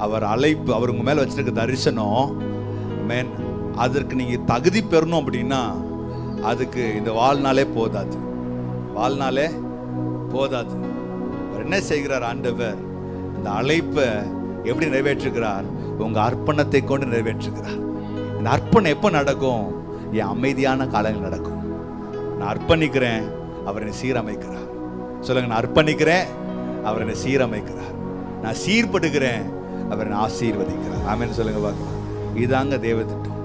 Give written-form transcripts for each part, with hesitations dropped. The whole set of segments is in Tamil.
அவர் அழைப்பு, அவர் உங்க மேல வச்சிருக்க தரிசனம், மேன் அதற்கு நீங்க தகுதி பெறணும் அப்படின்னா அதுக்கு இந்த வாழ்நாளே போதாது, வாழ்நாளே போதாது. அவர் என்ன செய்கிறார் ஆண்டவர்? அந்த அழைப்பை எப்படி நிறைவேற்றுகிறார்? உங்க அர்ப்பணத்தை கொண்டு நிறைவேற்றுகிறார். இந்த அர்ப்பணம் எப்போ நடக்கும்? என் அமைதியான காலங்கள் நடக்கும். நான் அர்ப்பணிக்கிறேன், அவர் என்னை சீரமைக்கிறார். சொல்லுங்க, நான் அர்ப்பணிக்கிறேன், அவர் என்னை சீரமைக்கிறார். நான் சீர்படுகிறேன், அவர் என்னை ஆசீர்வதிக்கிறார். ஆமென் சொல்லுங்க பார்க்கலாம். இதாங்க தேவ திட்டம்.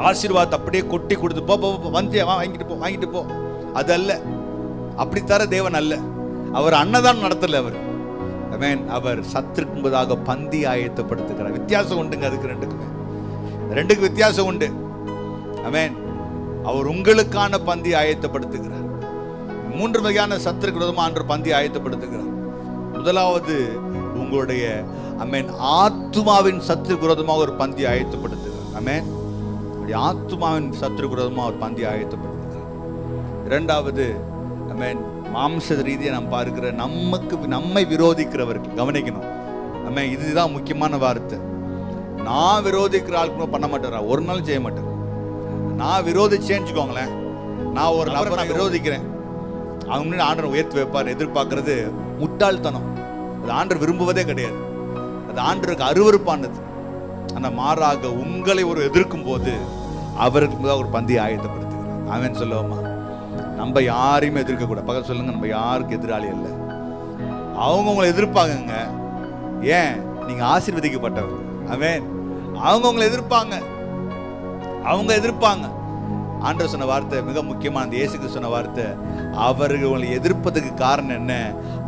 ஆசீர்வாதத்தை அப்படியே கொட்டி கொடுத்து போ போ வந்து வாங்கிட்டு போ அது அல்ல. அப்படி தர தேவன் அல்ல. அவர் அன்னதானம் நடத்தல. அவர் சத்துருக்கும்பதாக பந்தி ஆயத்தப்படுத்துகிறார். வித்தியாசம் உண்டுங்க அதுக்கு ரெண்டுக்கு வித்தியாசம் உண்டு. ஆமென். அவர் உங்களுக்கான பந்தி ஆயத்தப்படுத்துகிறார். 3 வகையான சத்துருக்கு விரோதமாக பந்தி ஆயத்தப்படுத்துகிறார். முதலாவது உங்களுடைய ஆத்மாவின் சத்துருக்கு விரோதமாக ஒரு பந்தி ஆயத்தப்படுத்துகிறார். ஆமென். ஆத்மாவின் சத்துருக்கு விரோதமாக ஒரு பந்தி ஆயத்தப்படுத்துகிறார். இரண்டாவது மாம்ச ரீதியை நாம் பார்க்கிற நம்மை விரோதிக்கிறவர்கள் கவனிக்கணும். இதுதான் முக்கியமான வார்த்தை. நான் விரோதிக்கிற ஆளுக்கு பண்ண மாட்டேன், ஒரு நாள் செய்ய மாட்டேன். நான் விரோதிச்சேன்னுக்கோங்களேன், நான் ஒரு நபரை நான் விரோதிக்கிறேன், அவங்க ஆண்டவர் உயர்த்தி வைப்பார் எதிர்பார்க்கறது முட்டாள்தனம். அது ஆண்டவர் விரும்புவதே கிடையாது. அது ஆண்டவருக்கு அருவருப்பானது. ஆனால் மாறாக உங்களை ஒரு எதிர்க்கும் போது அவருக்கு ஒரு பந்தி ஆயத்தப்படுத்துகிறார். ஆமென் சொல்லுவோமா? நம்ம யாரையுமே எதிர்க்க கூட. பக்கத்துல சொல்லுங்க, நம்ம யாருக்கு எதிராளி இல்லை. அவங்க உங்களை எதிர்ப்பாங்க. ஏன்? நீங்க ஆசீர்வதிக்கப்பட்டவர். ஆமென். அவங்க உங்களை எதிர்ப்பாங்க, அவங்க எதிர்ப்பாங்க. ஆண்டவர் சொன்ன வார்த்தை மிக முக்கியமான, இயேசுக்கு சொன்ன வார்த்தை, அவர்கள் உங்களை எதிர்ப்பதுக்கு காரணம் என்ன?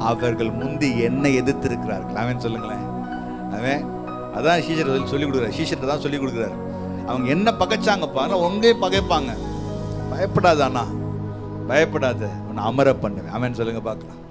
அவர்கள் முந்தி என்னை எதிர்த்து இருக்கிறார்கள். ஆமென் சொல்லுங்களேன். ஆமென். அதான் சீஷர் சொல்லி கொடுக்குறாரு. சீஷர் தான் சொல்லி கொடுக்குறாரு. அவங்க என்ன பகைச்சாங்கப்பா, உங்களே பகைப்பாங்க. பயப்படாதானா? பயப்படாத, உன்னை அமர பண்ணுவேன். ஆமென் சொல்லுங்க பார்க்கலாம்.